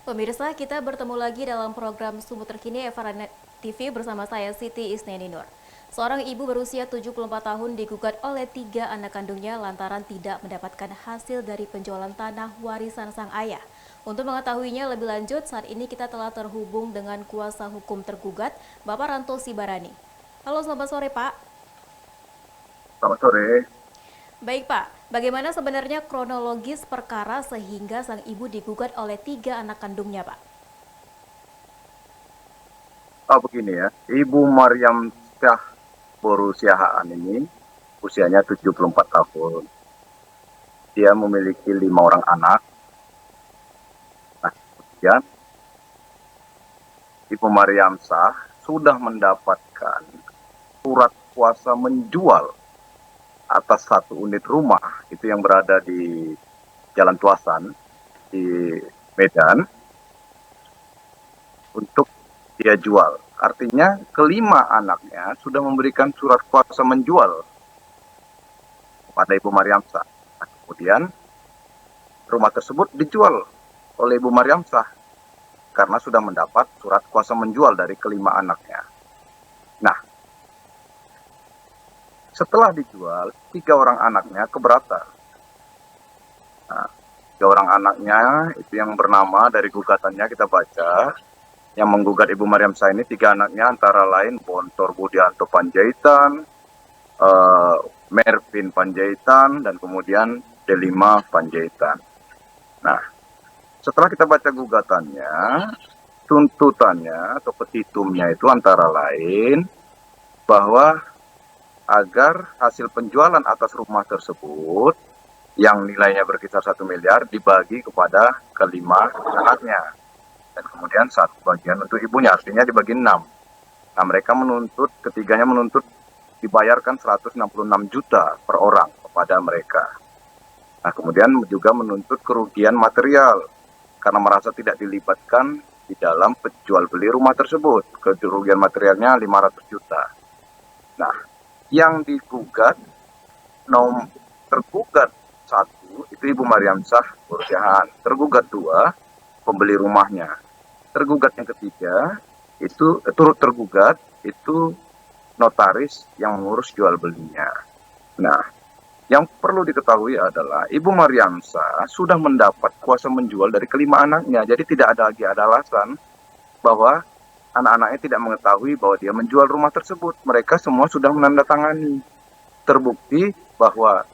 Pemirsa, kita bertemu lagi dalam program Sumber Terkini Evaranet TV bersama saya Siti Isneninur. Seorang ibu berusia 74 tahun digugat oleh 3 anak kandungnya lantaran tidak mendapatkan hasil dari penjualan tanah warisan sang ayah. Untuk mengetahuinya lebih lanjut, saat ini kita telah terhubung dengan kuasa hukum tergugat, Bapak Ranto Sibarani. Halo, selamat sore Pak. Selamat sore. Baik Pak, bagaimana sebenarnya kronologis perkara sehingga sang ibu digugat oleh 3 anak kandungnya Pak? Begini ya, Ibu Mariam Syah Boru Siahaan ini usianya 74 tahun. Dia memiliki 5 orang anak. Nah, kemudian Ibu Mariam Syah sudah mendapatkan surat kuasa menjual atas 1 unit rumah itu yang berada di Jalan Tuasan di Medan untuk dia jual. Artinya kelima anaknya sudah memberikan surat kuasa menjual kepada Ibu Mariam Syah. Nah, kemudian rumah tersebut dijual oleh Ibu Mariam Syah karena sudah mendapat surat kuasa menjual dari kelima anaknya. Nah, setelah dijual, 3 orang anaknya keberatan. Nah, 3 orang anaknya itu yang bernama dari gugatannya kita baca, yang menggugat Ibu Mariam Syah ini 3 anaknya antara lain Bontor Budianto Panjaitan, uh, Mervin Panjaitan, dan kemudian Delima Panjaitan. Nah, setelah kita baca gugatannya, tuntutannya atau petitumnya itu antara lain bahwa agar hasil penjualan atas rumah tersebut yang nilainya berkisar 1 miliar dibagi kepada kelima anaknya. Dan kemudian 1 bagian untuk ibunya, artinya dibagi 6. Nah, mereka menuntut, ketiganya menuntut dibayarkan 166 juta per orang kepada mereka. Nah, kemudian juga menuntut kerugian material karena merasa tidak dilibatkan di dalam penjual beli rumah tersebut. Kerugian materialnya 500 juta. Nah, yang digugat, tergugat 1 itu Ibu Mariam Syah Bursiahan. Tergugat 2 pembeli rumahnya. Tergugat yang ketiga itu turut tergugat itu notaris yang mengurus jual belinya. Nah, yang perlu diketahui adalah Ibu Mariam Syah sudah mendapat kuasa menjual dari kelima anaknya. Jadi tidak ada lagi ada alasan bahwa anak-anaknya tidak mengetahui bahwa dia menjual rumah tersebut. Mereka semua sudah menandatangani. Terbukti bahwa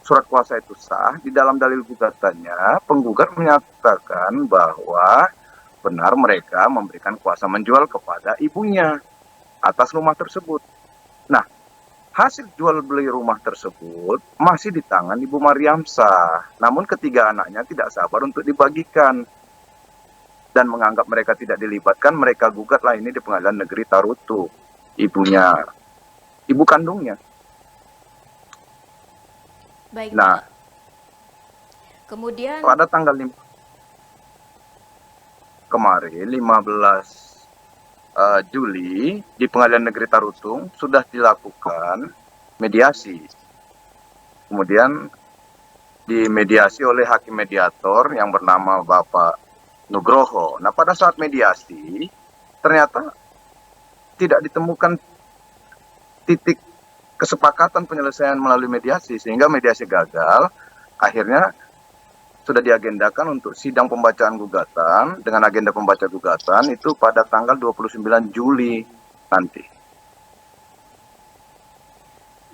surat kuasa itu sah. Di dalam dalil gugatannya, penggugat menyatakan bahwa benar mereka memberikan kuasa menjual kepada ibunya atas rumah tersebut. Nah, hasil jual beli rumah tersebut masih di tangan Ibu Mariam Syah. Namun ketiga anaknya tidak sabar untuk dibagikan dan menganggap mereka tidak dilibatkan, mereka gugatlah ini di Pengadilan Negeri Tarutu. Ibunya, ibu kandungnya. Baik Nah, Pak. Kemudian, pada tanggal 5 kemarin, 15 Juli, di Pengadilan Negeri Tarutung sudah dilakukan mediasi. Kemudian dimediasi oleh hakim mediator yang bernama Bapak Nugroho. Nah, pada saat mediasi, ternyata tidak ditemukan titik kesepakatan penyelesaian melalui mediasi, sehingga mediasi gagal. Akhirnya sudah diagendakan untuk sidang pembacaan gugatan dengan agenda pembaca gugatan itu pada tanggal 29 Juli nanti.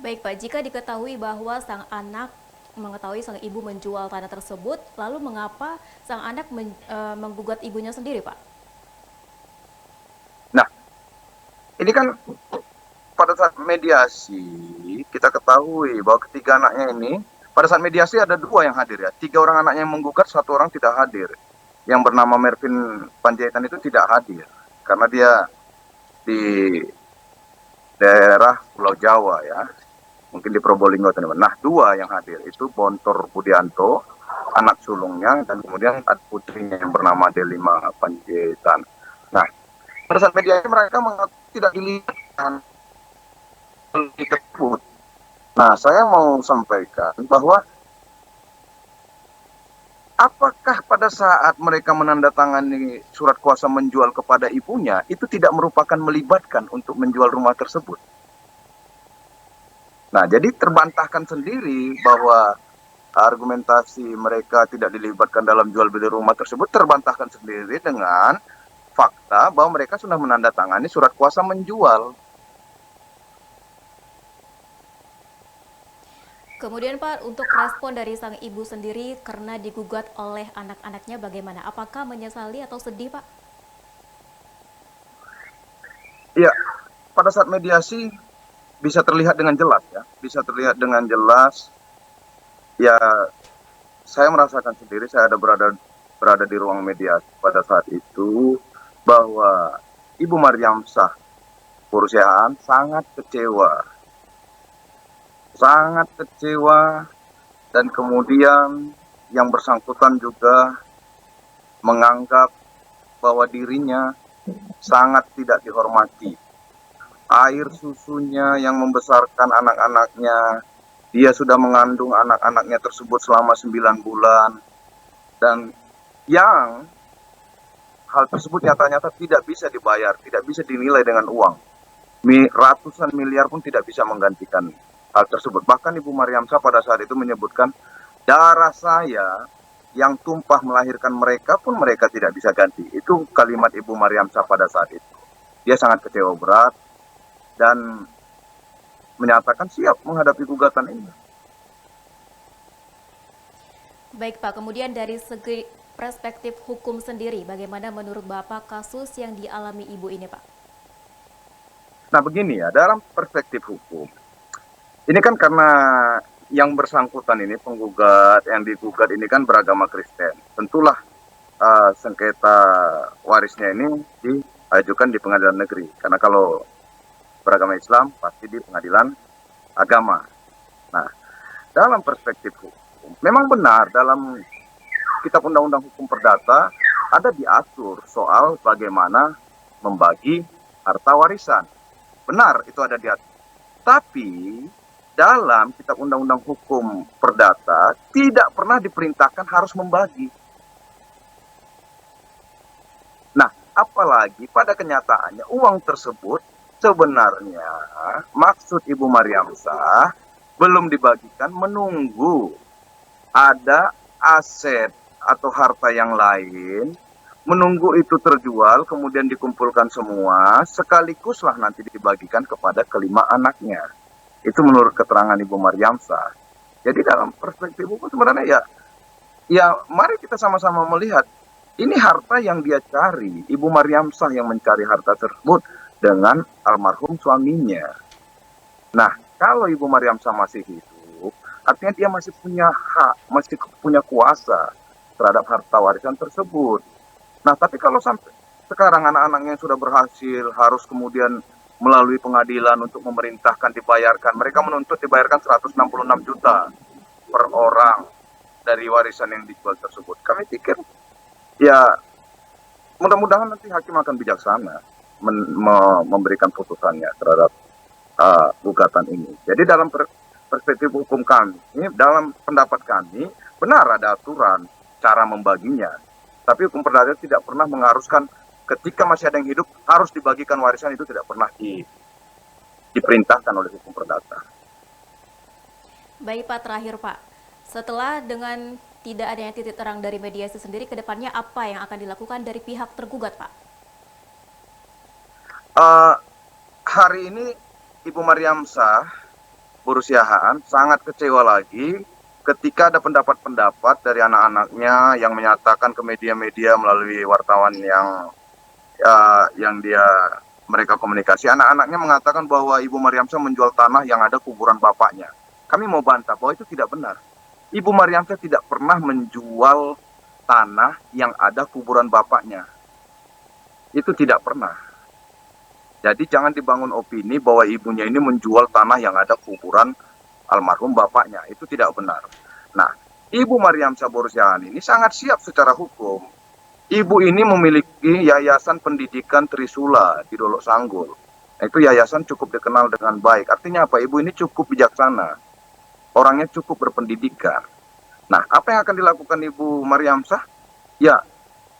baik Pak, jika diketahui bahwa sang anak mengetahui sang ibu menjual tanah tersebut, lalu mengapa sang anak menggugat ibunya sendiri Pak? Nah, ini kan pada saat mediasi kita ketahui bahwa ketiga anaknya ini pada saat mediasi ada 2 yang hadir ya. 3 orang anaknya yang menggugat, 1 orang tidak hadir. Yang bernama Mervin Panjaitan itu tidak hadir karena dia di daerah Pulau Jawa ya, mungkin di Probolinggo. Nah, 2 yang hadir itu Bontor Budianto, anak sulungnya, dan kemudian ada putrinya yang bernama Delima Panjaitan. Nah, pada saat mediasi mereka tidak dilibatkan tersebut. Nah, saya mau sampaikan bahwa apakah pada saat mereka menandatangani surat kuasa menjual kepada ibunya, itu tidak merupakan melibatkan untuk menjual rumah tersebut? Nah, jadi terbantahkan sendiri bahwa argumentasi mereka tidak dilibatkan dalam jual beli rumah tersebut terbantahkan sendiri dengan fakta bahwa mereka sudah menandatangani surat kuasa menjual. Kemudian Pak, untuk respon dari sang ibu sendiri karena digugat oleh anak-anaknya bagaimana? Apakah menyesali atau sedih Pak? Ya, pada saat mediasi bisa terlihat dengan jelas ya, bisa terlihat dengan jelas. Ya, saya merasakan sendiri, saya ada berada di ruang mediasi pada saat itu, bahwa Ibu Mariamsah Pursiaan sangat kecewa, dan kemudian yang bersangkutan juga menganggap bahwa dirinya sangat tidak dihormati. Air susunya yang membesarkan anak-anaknya, dia sudah mengandung anak-anaknya tersebut selama 9 bulan, dan yang hal tersebut nyata-nyata tidak bisa dibayar, tidak bisa dinilai dengan uang. Ratusan miliar pun tidak bisa menggantikan hal tersebut. Bahkan Ibu Mariamsah pada saat itu menyebutkan, darah saya yang tumpah melahirkan mereka pun mereka tidak bisa ganti. Itu kalimat Ibu Mariamsah pada saat itu. Dia sangat kecewa berat dan menyatakan siap menghadapi gugatan ini. Baik Pak, kemudian dari segi perspektif hukum sendiri, bagaimana menurut Bapak kasus yang dialami ibu ini Pak? Nah begini ya, dalam perspektif hukum, ini kan karena yang bersangkutan ini, penggugat, yang digugat ini kan beragama Kristen. Tentulah sengketa warisnya ini diajukan di pengadilan negeri. Karena kalau beragama Islam pasti di pengadilan agama. Nah, dalam perspektif hukum, memang benar dalam Kitab Undang-Undang Hukum Perdata ada diatur soal bagaimana membagi harta warisan. Benar, itu ada diatur. Tapi dalam Kitab Undang-Undang Hukum Perdata tidak pernah diperintahkan harus membagi. Nah, apalagi pada kenyataannya uang tersebut sebenarnya maksud Ibu Mariamsah belum dibagikan, menunggu ada aset atau harta yang lain, menunggu itu terjual, kemudian dikumpulkan semua, sekaligus lah nanti dibagikan kepada kelima anaknya. Itu menurut keterangan Ibu Mariamsah. Jadi dalam perspektif hukum sebenarnya ya mari kita sama-sama melihat, ini harta yang dia cari, Ibu Mariamsah yang mencari harta tersebut dengan almarhum suaminya. Nah, kalau Ibu Mariamsah masih hidup, artinya dia masih punya hak, masih punya kuasa terhadap harta warisan tersebut. Nah, tapi kalau sampai sekarang anak-anaknya sudah berhasil, harus kemudian melalui pengadilan untuk memerintahkan dibayarkan. Mereka menuntut dibayarkan 166 juta per orang dari warisan yang dijual tersebut. Kami pikir, ya mudah-mudahan nanti hakim akan bijaksana memberikan putusannya terhadap gugatan ini. Jadi dalam perspektif hukum kami, dalam pendapat kami, benar ada aturan cara membaginya. Tapi hukum perdata tidak pernah mengharuskan ketika masih ada yang hidup harus dibagikan warisan, itu tidak pernah diperintahkan oleh hukum perdata. Baik Pak, terakhir Pak, setelah dengan tidak adanya titik terang dari mediasi sendiri, ke depannya apa yang akan dilakukan dari pihak tergugat Pak? Hari ini Ibu Mariamsah Pursiaan sangat kecewa lagi ketika ada pendapat-pendapat dari anak-anaknya yang menyatakan ke media-media melalui wartawan yang mereka komunikasi. Anak-anaknya mengatakan bahwa Ibu Mariamsah menjual tanah yang ada kuburan bapaknya. Kami mau bantah bahwa itu tidak benar. Ibu Mariamsah tidak pernah menjual tanah yang ada kuburan bapaknya. Itu tidak pernah. Jadi jangan dibangun opini bahwa ibunya ini menjual tanah yang ada kuburan almarhum bapaknya. Itu tidak benar. Nah, Ibu Mariamsah Pursiaan ini sangat siap secara hukum. Ibu ini memiliki Yayasan Pendidikan Trisula di Dolok Sanggul. Itu yayasan cukup dikenal dengan baik. Artinya apa? Ibu ini cukup bijaksana. Orangnya cukup berpendidikan. Nah, apa yang akan dilakukan Ibu Mariamsah? Ya,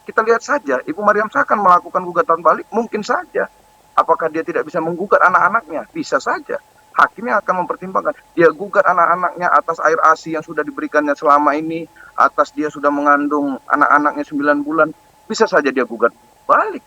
kita lihat saja, Ibu Mariamsah akan melakukan gugatan balik, mungkin saja. Apakah dia tidak bisa menggugat anak-anaknya? Bisa saja. Hakimnya akan mempertimbangkan. Dia gugat anak-anaknya atas air ASI yang sudah diberikannya selama ini, atas dia sudah mengandung anak-anaknya 9 bulan. Bisa saja dia gugat balik.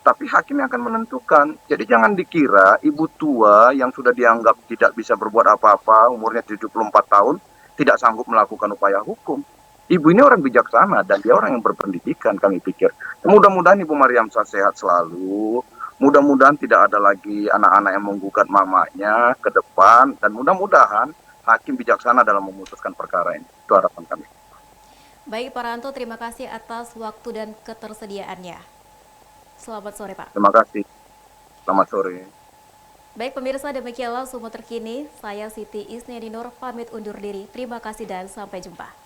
Tapi hakim yang akan menentukan. Jadi jangan dikira ibu tua yang sudah dianggap tidak bisa berbuat apa-apa, umurnya 74 tahun, tidak sanggup melakukan upaya hukum. Ibu ini orang bijaksana dan dia orang yang berpendidikan, kami pikir. Mudah-mudahan Ibu Mariamsah sehat selalu. Mudah-mudahan tidak ada lagi anak-anak yang menggugat mamanya ke depan. Dan mudah-mudahan hakim bijaksana dalam memutuskan perkara ini. Itu harapan kami. Baik Pak Ranto, terima kasih atas waktu dan ketersediaannya. Selamat sore Pak. Terima kasih. Selamat sore. Baik pemirsa, demikianlah Sumut Terkini. Saya Siti Isniadinur pamit undur diri. Terima kasih dan sampai jumpa.